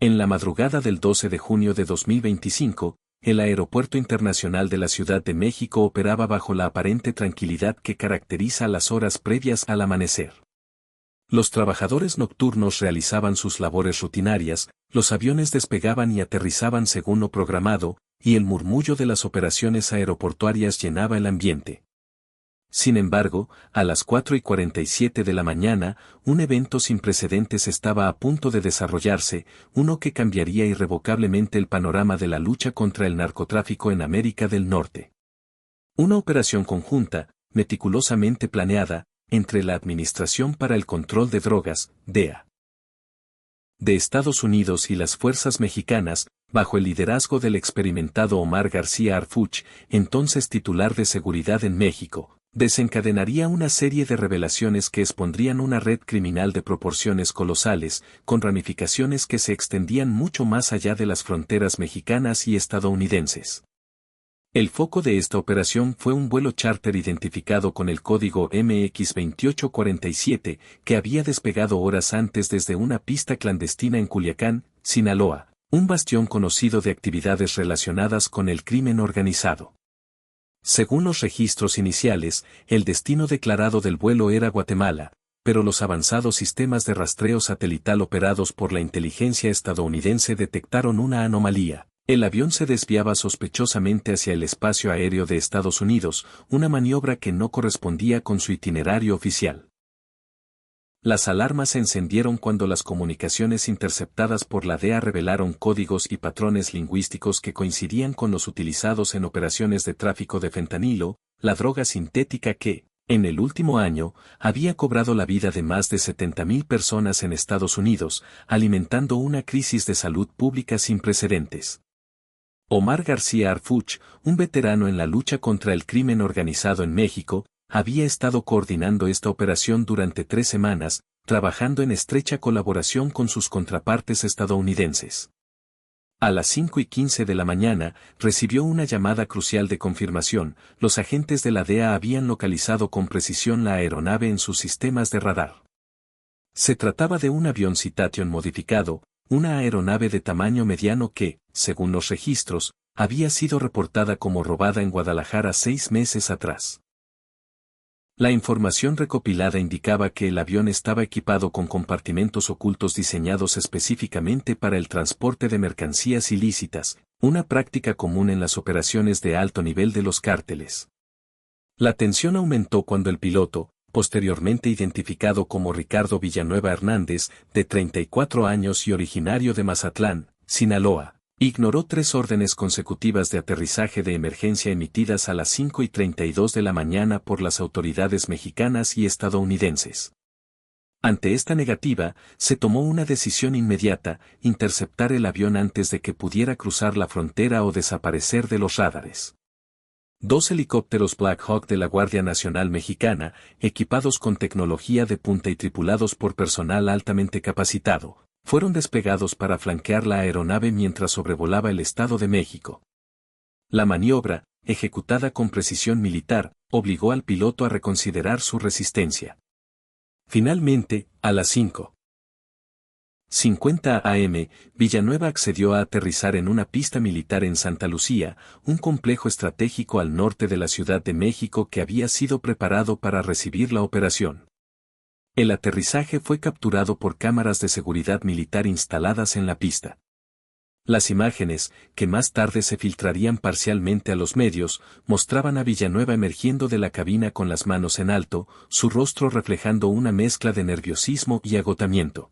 En la madrugada del 12 de junio de 2025, el Aeropuerto Internacional de la Ciudad de México operaba bajo la aparente tranquilidad que caracteriza las horas previas al amanecer. Los trabajadores nocturnos realizaban sus labores rutinarias, los aviones despegaban y aterrizaban según lo programado, y el murmullo de las operaciones aeroportuarias llenaba el ambiente. Sin embargo, a las 4:47 de la mañana, un evento sin precedentes estaba a punto de desarrollarse, uno que cambiaría irrevocablemente el panorama de la lucha contra el narcotráfico en América del Norte. Una operación conjunta, meticulosamente planeada, entre la Administración para el Control de Drogas, DEA, de Estados Unidos y las fuerzas mexicanas, bajo el liderazgo del experimentado Omar García Harfuch, entonces titular de Seguridad en México, desencadenaría una serie de revelaciones que expondrían una red criminal de proporciones colosales, con ramificaciones que se extendían mucho más allá de las fronteras mexicanas y estadounidenses. El foco de esta operación fue un vuelo charter identificado con el código MX-2847, que había despegado horas antes desde una pista clandestina en Culiacán, Sinaloa, un bastión conocido de actividades relacionadas con el crimen organizado. Según los registros iniciales, el destino declarado del vuelo era Guatemala, pero los avanzados sistemas de rastreo satelital operados por la inteligencia estadounidense detectaron una anomalía. El avión se desviaba sospechosamente hacia el espacio aéreo de Estados Unidos, una maniobra que no correspondía con su itinerario oficial. Las alarmas se encendieron cuando las comunicaciones interceptadas por la DEA revelaron códigos y patrones lingüísticos que coincidían con los utilizados en operaciones de tráfico de fentanilo, la droga sintética que, en el último año, había cobrado la vida de más de 70,000 personas en Estados Unidos, alimentando una crisis de salud pública sin precedentes. Omar García Harfuch, un veterano en la lucha contra el crimen organizado en México, había estado coordinando esta operación durante 3 semanas, trabajando en estrecha colaboración con sus contrapartes estadounidenses. A las 5:15 de la mañana, recibió una llamada crucial de confirmación. Los agentes de la DEA habían localizado con precisión la aeronave en sus sistemas de radar. Se trataba de un avión Citation modificado, una aeronave de tamaño mediano que, según los registros, había sido reportada como robada en Guadalajara 6 meses atrás. La información recopilada indicaba que el avión estaba equipado con compartimentos ocultos diseñados específicamente para el transporte de mercancías ilícitas, una práctica común en las operaciones de alto nivel de los cárteles. La tensión aumentó cuando el piloto, posteriormente identificado como Ricardo Villanueva Hernández, de 34 años y originario de Mazatlán, Sinaloa, ignoró 3 órdenes consecutivas de aterrizaje de emergencia emitidas a las 5:32 de la mañana por las autoridades mexicanas y estadounidenses. Ante esta negativa, se tomó una decisión inmediata: interceptar el avión antes de que pudiera cruzar la frontera o desaparecer de los radares. 2 helicópteros Black Hawk de la Guardia Nacional Mexicana, equipados con tecnología de punta y tripulados por personal altamente capacitado, fueron despegados para flanquear la aeronave mientras sobrevolaba el Estado de México. La maniobra, ejecutada con precisión militar, obligó al piloto a reconsiderar su resistencia. Finalmente, a las 5:50 am, Villanueva accedió a aterrizar en una pista militar en Santa Lucía, un complejo estratégico al norte de la Ciudad de México que había sido preparado para recibir la operación. El aterrizaje fue capturado por cámaras de seguridad militar instaladas en la pista. Las imágenes, que más tarde se filtrarían parcialmente a los medios, mostraban a Villanueva emergiendo de la cabina con las manos en alto, su rostro reflejando una mezcla de nerviosismo y agotamiento.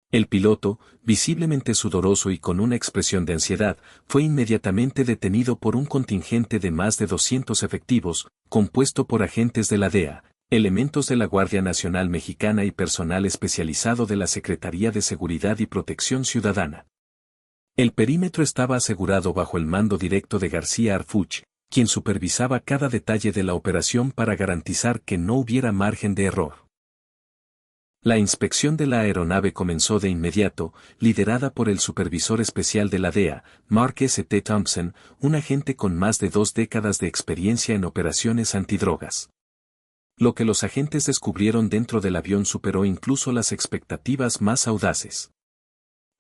El piloto, visiblemente sudoroso y con una expresión de ansiedad, fue inmediatamente detenido por un contingente de más de 200 efectivos, compuesto por agentes de la DEA, elementos de la Guardia Nacional Mexicana y personal especializado de la Secretaría de Seguridad y Protección Ciudadana. El perímetro estaba asegurado bajo el mando directo de García Harfuch, quien supervisaba cada detalle de la operación para garantizar que no hubiera margen de error. La inspección de la aeronave comenzó de inmediato, liderada por el supervisor especial de la DEA, Mark S.T. Thompson, un agente con más de 2 décadas de experiencia en operaciones antidrogas. Lo que los agentes descubrieron dentro del avión superó incluso las expectativas más audaces.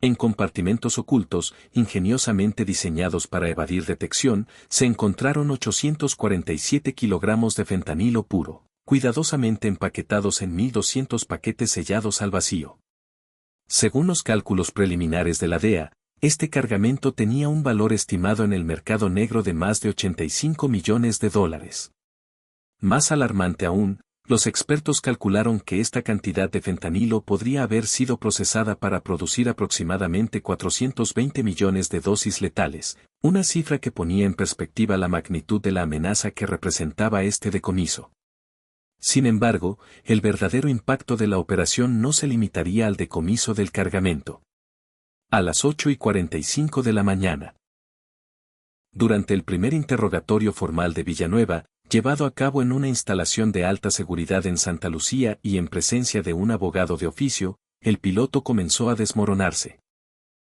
En compartimentos ocultos, ingeniosamente diseñados para evadir detección, se encontraron 847 kilogramos de fentanilo puro, cuidadosamente empaquetados en 1.200 paquetes sellados al vacío. Según los cálculos preliminares de la DEA, este cargamento tenía un valor estimado en el mercado negro de más de 85 millones de dólares. Más alarmante aún, los expertos calcularon que esta cantidad de fentanilo podría haber sido procesada para producir aproximadamente 420 millones de dosis letales, una cifra que ponía en perspectiva la magnitud de la amenaza que representaba este decomiso. Sin embargo, el verdadero impacto de la operación no se limitaría al decomiso del cargamento. A las 8:45 de la mañana. Durante el primer interrogatorio formal de Villanueva, llevado a cabo en una instalación de alta seguridad en Santa Lucía y en presencia de un abogado de oficio, el piloto comenzó a desmoronarse.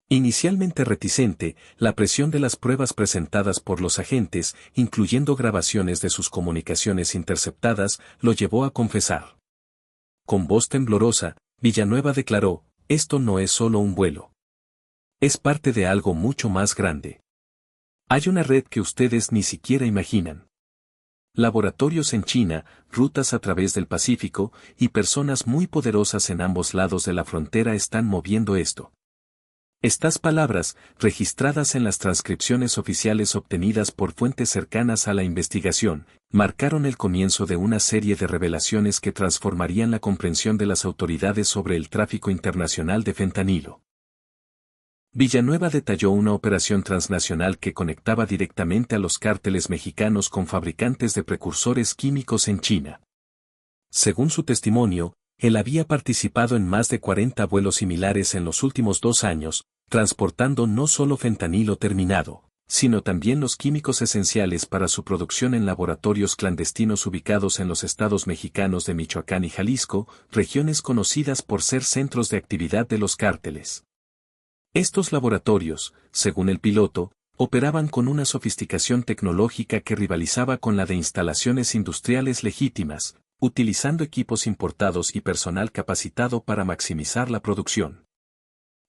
Inicialmente reticente, la presión de las pruebas presentadas por los agentes, incluyendo grabaciones de sus comunicaciones interceptadas, lo llevó a confesar. Con voz temblorosa, Villanueva declaró: "Esto no es solo un vuelo. Es parte de algo mucho más grande. Hay una red que ustedes ni siquiera imaginan. Laboratorios en China, rutas a través del Pacífico, y personas muy poderosas en ambos lados de la frontera están moviendo esto". Estas palabras, registradas en las transcripciones oficiales obtenidas por fuentes cercanas a la investigación, marcaron el comienzo de una serie de revelaciones que transformarían la comprensión de las autoridades sobre el tráfico internacional de fentanilo. Villanueva detalló una operación transnacional que conectaba directamente a los cárteles mexicanos con fabricantes de precursores químicos en China. Según su testimonio, él había participado en más de 40 vuelos similares en los últimos 2 años, transportando no solo fentanilo terminado, sino también los químicos esenciales para su producción en laboratorios clandestinos ubicados en los estados mexicanos de Michoacán y Jalisco, regiones conocidas por ser centros de actividad de los cárteles. Estos laboratorios, según el piloto, operaban con una sofisticación tecnológica que rivalizaba con la de instalaciones industriales legítimas, utilizando equipos importados y personal capacitado para maximizar la producción.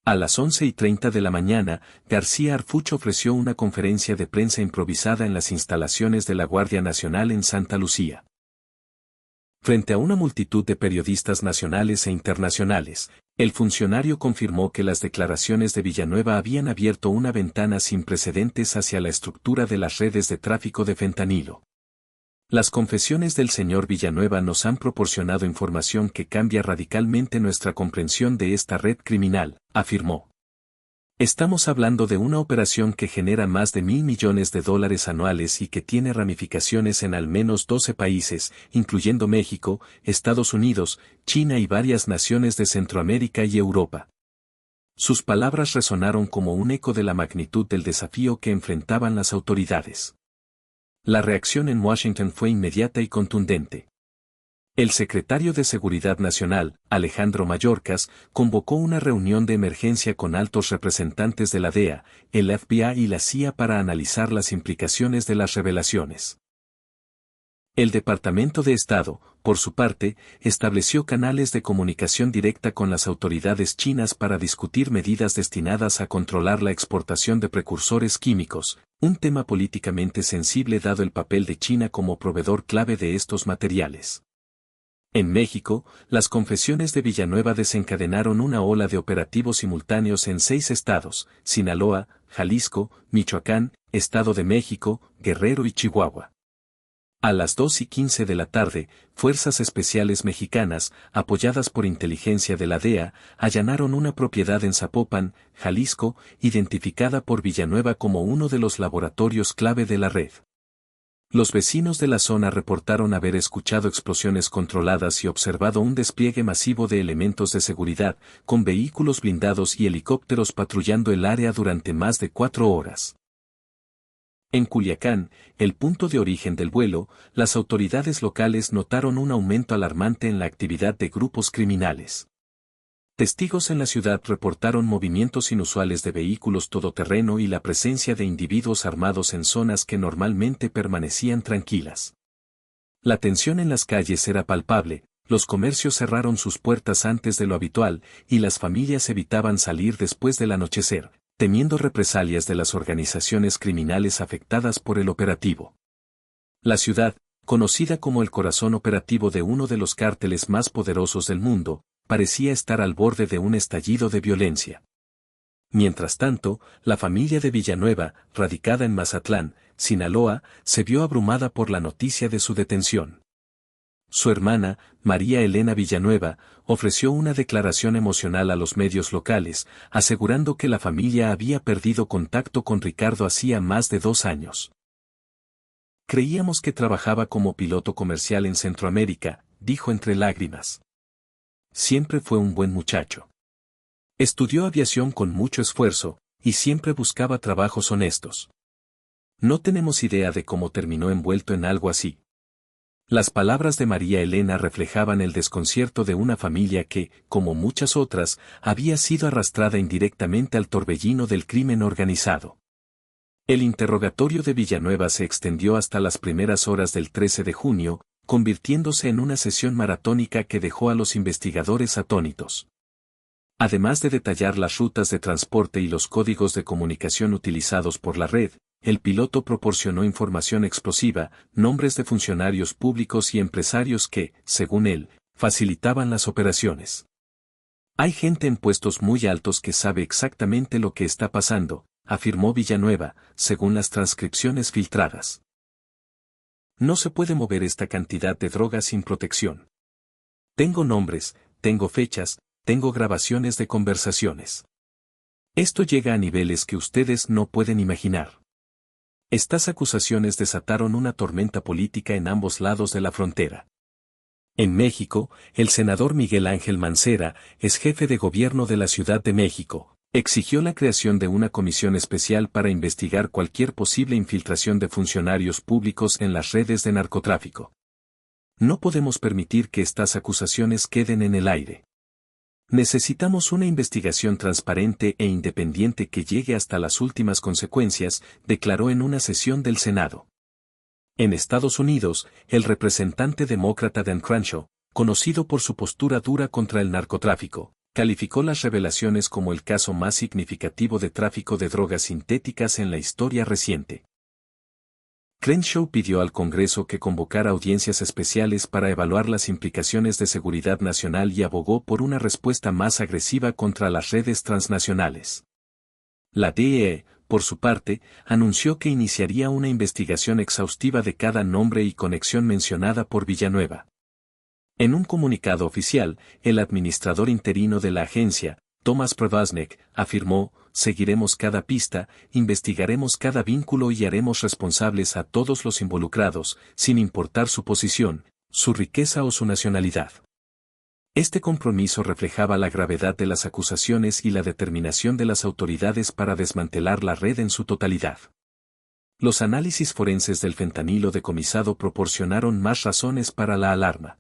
A las 11:30 de la mañana, García Harfuch ofreció una conferencia de prensa improvisada en las instalaciones de la Guardia Nacional en Santa Lucía. Frente a una multitud de periodistas nacionales e internacionales, el funcionario confirmó que las declaraciones de Villanueva habían abierto una ventana sin precedentes hacia la estructura de las redes de tráfico de fentanilo. Las confesiones del señor Villanueva nos han proporcionado información que cambia radicalmente nuestra comprensión de esta red criminal, afirmó. Estamos hablando de una operación que genera más de $1.000 millones anuales y que tiene ramificaciones en al menos 12 países, incluyendo México, Estados Unidos, China y varias naciones de Centroamérica y Europa. Sus palabras resonaron como un eco de la magnitud del desafío que enfrentaban las autoridades. La reacción en Washington fue inmediata y contundente. El secretario de Seguridad Nacional, Alejandro Mayorkas, convocó una reunión de emergencia con altos representantes de la DEA, el FBI y la CIA para analizar las implicaciones de las revelaciones. El Departamento de Estado, por su parte, estableció canales de comunicación directa con las autoridades chinas para discutir medidas destinadas a controlar la exportación de precursores químicos, un tema políticamente sensible dado el papel de China como proveedor clave de estos materiales. En México, las confesiones de Villanueva desencadenaron una ola de operativos simultáneos en 6 estados: Sinaloa, Jalisco, Michoacán, Estado de México, Guerrero y Chihuahua. A las 2:15 de la tarde, fuerzas especiales mexicanas, apoyadas por inteligencia de la DEA, allanaron una propiedad en Zapopan, Jalisco, identificada por Villanueva como uno de los laboratorios clave de la red. Los vecinos de la zona reportaron haber escuchado explosiones controladas y observado un despliegue masivo de elementos de seguridad, con vehículos blindados y helicópteros patrullando el área durante más de 4 horas. En Culiacán, el punto de origen del vuelo, las autoridades locales notaron un aumento alarmante en la actividad de grupos criminales. Testigos en la ciudad reportaron movimientos inusuales de vehículos todoterreno y la presencia de individuos armados en zonas que normalmente permanecían tranquilas. La tensión en las calles era palpable, Los comercios cerraron sus puertas antes de lo habitual y las familias evitaban salir después del anochecer, temiendo represalias de las organizaciones criminales afectadas por el operativo. La ciudad, conocida como el corazón operativo de uno de los cárteles más poderosos del mundo, parecía estar al borde de un estallido de violencia. Mientras tanto, la familia de Villanueva, radicada en Mazatlán, Sinaloa, se vio abrumada por la noticia de su detención. Su hermana, María Elena Villanueva, ofreció una declaración emocional a los medios locales, asegurando que la familia había perdido contacto con Ricardo hacía más de 2 años. Creíamos que trabajaba como piloto comercial en Centroamérica, dijo entre lágrimas. Siempre fue un buen muchacho. Estudió aviación con mucho esfuerzo, y siempre buscaba trabajos honestos. No tenemos idea de cómo terminó envuelto en algo así. Las palabras de María Elena reflejaban el desconcierto de una familia que, como muchas otras, había sido arrastrada indirectamente al torbellino del crimen organizado. El interrogatorio de Villanueva se extendió hasta las primeras horas del 13 de junio, convirtiéndose en una sesión maratónica que dejó a los investigadores atónitos. Además de detallar las rutas de transporte y los códigos de comunicación utilizados por la red, el piloto proporcionó información explosiva, nombres de funcionarios públicos y empresarios que, según él, facilitaban las operaciones. Hay gente en puestos muy altos que sabe exactamente lo que está pasando, afirmó Villanueva, según las transcripciones filtradas. No se puede mover esta cantidad de drogas sin protección. Tengo nombres, tengo fechas, tengo grabaciones de conversaciones. Esto llega a niveles que ustedes no pueden imaginar. Estas acusaciones desataron una tormenta política en ambos lados de la frontera. En México, el senador Miguel Ángel Mancera, ex jefe de gobierno de la Ciudad de México, exigió la creación de una comisión especial para investigar cualquier posible infiltración de funcionarios públicos en las redes de narcotráfico. No podemos permitir que estas acusaciones queden en el aire. Necesitamos una investigación transparente e independiente que llegue hasta las últimas consecuencias, declaró en una sesión del Senado. En Estados Unidos, el representante demócrata Dan Crenshaw, conocido por su postura dura contra el narcotráfico, calificó las revelaciones como el caso más significativo de tráfico de drogas sintéticas en la historia reciente. Crenshaw pidió al Congreso que convocara audiencias especiales para evaluar las implicaciones de seguridad nacional y abogó por una respuesta más agresiva contra las redes transnacionales. La DEA, por su parte, anunció que iniciaría una investigación exhaustiva de cada nombre y conexión mencionada por Villanueva. En un comunicado oficial, el administrador interino de la agencia, Thomas Provaznik, afirmó: seguiremos cada pista, investigaremos cada vínculo y haremos responsables a todos los involucrados, sin importar su posición, su riqueza o su nacionalidad. Este compromiso reflejaba la gravedad de las acusaciones y la determinación de las autoridades para desmantelar la red en su totalidad. Los análisis forenses del fentanilo decomisado proporcionaron más razones para la alarma.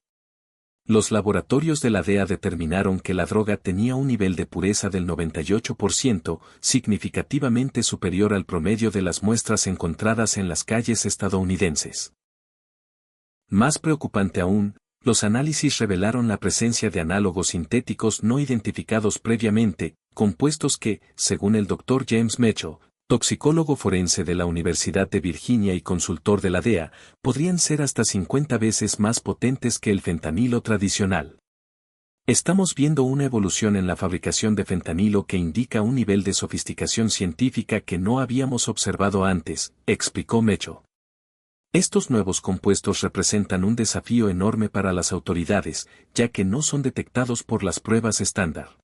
Los laboratorios de la DEA determinaron que la droga tenía un nivel de pureza del 98%, significativamente superior al promedio de las muestras encontradas en las calles estadounidenses. Más preocupante aún, los análisis revelaron la presencia de análogos sintéticos no identificados previamente, compuestos que, según el Dr. James Mitchell, toxicólogo forense de la Universidad de Virginia y consultor de la DEA, podrían ser hasta 50 veces más potentes que el fentanilo tradicional. Estamos viendo una evolución en la fabricación de fentanilo que indica un nivel de sofisticación científica que no habíamos observado antes, explicó Mecho. Estos nuevos compuestos representan un desafío enorme para las autoridades, ya que no son detectados por las pruebas estándar.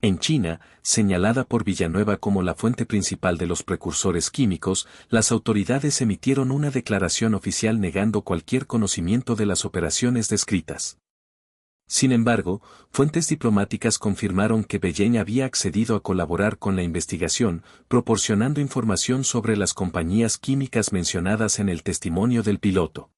En China, señalada por Villanueva como la fuente principal de los precursores químicos, las autoridades emitieron una declaración oficial negando cualquier conocimiento de las operaciones descritas. Sin embargo, fuentes diplomáticas confirmaron que Beijing había accedido a colaborar con la investigación, proporcionando información sobre las compañías químicas mencionadas en el testimonio del piloto.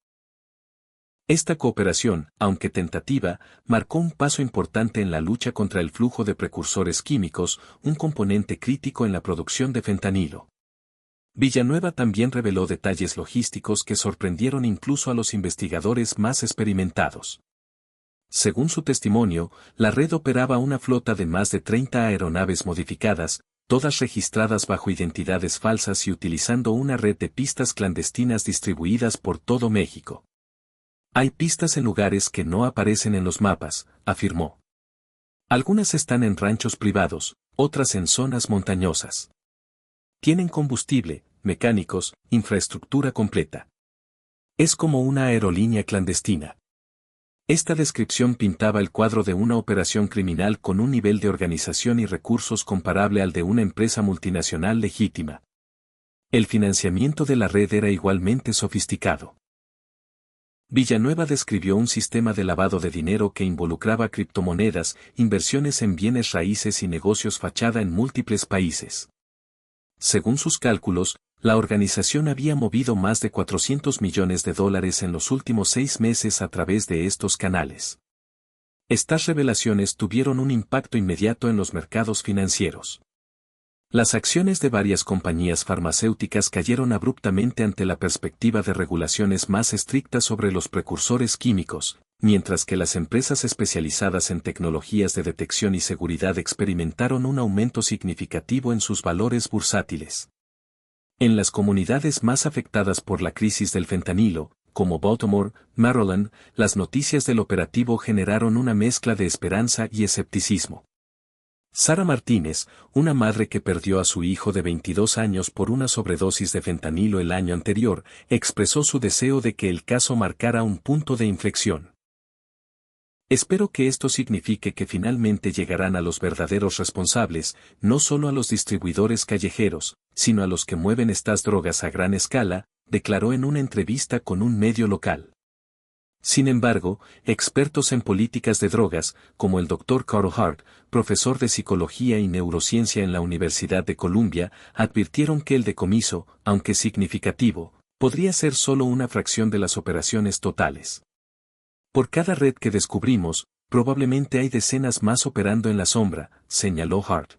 Esta cooperación, aunque tentativa, marcó un paso importante en la lucha contra el flujo de precursores químicos, un componente crítico en la producción de fentanilo. Villanueva también reveló detalles logísticos que sorprendieron incluso a los investigadores más experimentados. Según su testimonio, la red operaba una flota de más de 30 aeronaves modificadas, todas registradas bajo identidades falsas y utilizando una red de pistas clandestinas distribuidas por todo México. Hay pistas en lugares que no aparecen en los mapas, afirmó. Algunas están en ranchos privados, otras en zonas montañosas. Tienen combustible, mecánicos, infraestructura completa. Es como una aerolínea clandestina. Esta descripción pintaba el cuadro de una operación criminal con un nivel de organización y recursos comparable al de una empresa multinacional legítima. El financiamiento de la red era igualmente sofisticado. Villanueva describió un sistema de lavado de dinero que involucraba criptomonedas, inversiones en bienes raíces y negocios fachada en múltiples países. Según sus cálculos, la organización había movido más de $400 millones en los últimos 6 meses a través de estos canales. Estas revelaciones tuvieron un impacto inmediato en los mercados financieros. Las acciones de varias compañías farmacéuticas cayeron abruptamente ante la perspectiva de regulaciones más estrictas sobre los precursores químicos, mientras que las empresas especializadas en tecnologías de detección y seguridad experimentaron un aumento significativo en sus valores bursátiles. En las comunidades más afectadas por la crisis del fentanilo, como Baltimore, Maryland, las noticias del operativo generaron una mezcla de esperanza y escepticismo. Sara Martínez, una madre que perdió a su hijo de 22 años por una sobredosis de fentanilo el año anterior, expresó su deseo de que el caso marcara un punto de inflexión. Espero que esto signifique que finalmente llegarán a los verdaderos responsables, no solo a los distribuidores callejeros, sino a los que mueven estas drogas a gran escala, declaró en una entrevista con un medio local. Sin embargo, expertos en políticas de drogas, como el Dr. Carl Hart, profesor de psicología y neurociencia en la Universidad de Columbia, advirtieron que el decomiso, aunque significativo, podría ser solo una fracción de las operaciones totales. Por cada red que descubrimos, probablemente hay decenas más operando en la sombra, señaló Hart.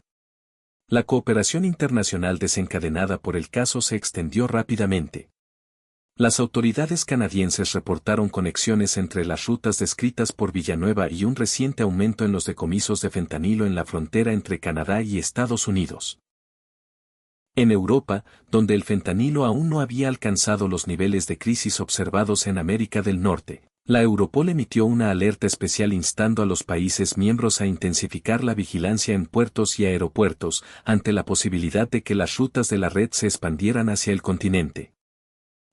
La cooperación internacional desencadenada por el caso se extendió rápidamente. Las autoridades canadienses reportaron conexiones entre las rutas descritas por Villanueva y un reciente aumento en los decomisos de fentanilo en la frontera entre Canadá y Estados Unidos. En Europa, donde el fentanilo aún no había alcanzado los niveles de crisis observados en América del Norte, la Europol emitió una alerta especial instando a los países miembros a intensificar la vigilancia en puertos y aeropuertos ante la posibilidad de que las rutas de la red se expandieran hacia el continente.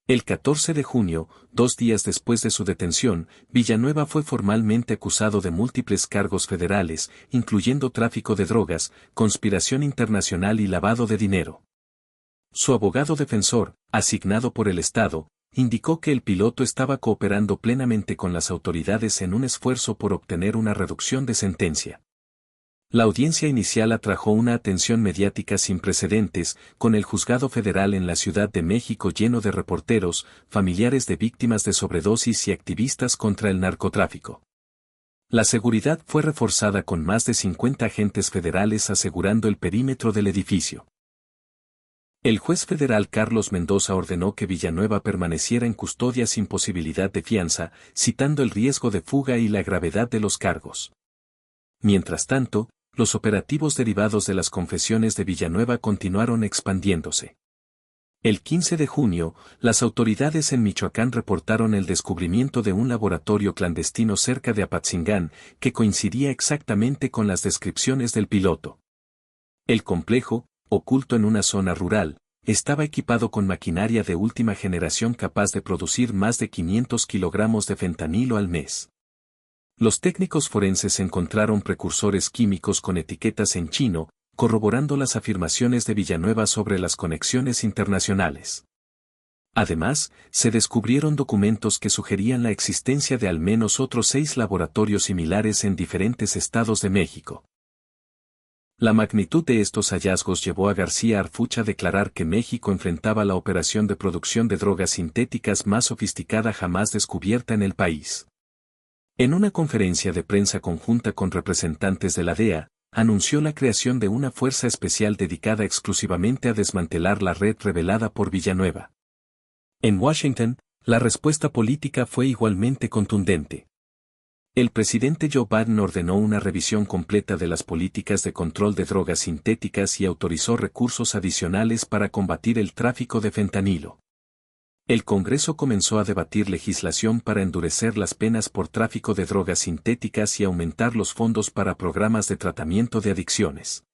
El 14 de junio, 2 días después de su detención, Villanueva fue formalmente acusado de múltiples cargos federales, incluyendo tráfico de drogas, conspiración internacional y lavado de dinero. Su abogado defensor, asignado por el Estado, indicó que el piloto estaba cooperando plenamente con las autoridades en un esfuerzo por obtener una reducción de sentencia. La audiencia inicial atrajo una atención mediática sin precedentes, con el juzgado federal en la Ciudad de México lleno de reporteros, familiares de víctimas de sobredosis y activistas contra el narcotráfico. La seguridad fue reforzada con más de 50 agentes federales asegurando el perímetro del edificio. El juez federal Carlos Mendoza ordenó que Villanueva permaneciera en custodia sin posibilidad de fianza, citando el riesgo de fuga y la gravedad de los cargos. Mientras tanto, los operativos derivados de las confesiones de Villanueva continuaron expandiéndose. El 15 de junio, las autoridades en Michoacán reportaron el descubrimiento de un laboratorio clandestino cerca de Apatzingán, que coincidía exactamente con las descripciones del piloto. El complejo, oculto en una zona rural, estaba equipado con maquinaria de última generación capaz de producir más de 500 kilogramos de fentanilo al mes. Los técnicos forenses encontraron precursores químicos con etiquetas en chino, corroborando las afirmaciones de Villanueva sobre las conexiones internacionales. Además, se descubrieron documentos que sugerían la existencia de al menos otros 6 laboratorios similares en diferentes estados de México. La magnitud de estos hallazgos llevó a García Harfuch a declarar que México enfrentaba la operación de producción de drogas sintéticas más sofisticada jamás descubierta en el país. En una conferencia de prensa conjunta con representantes de la DEA, anunció la creación de una fuerza especial dedicada exclusivamente a desmantelar la red revelada por Villanueva. En Washington, la respuesta política fue igualmente contundente. El presidente Joe Biden ordenó una revisión completa de las políticas de control de drogas sintéticas y autorizó recursos adicionales para combatir el tráfico de fentanilo. El Congreso comenzó a debatir legislación para endurecer las penas por tráfico de drogas sintéticas y aumentar los fondos para programas de tratamiento de adicciones.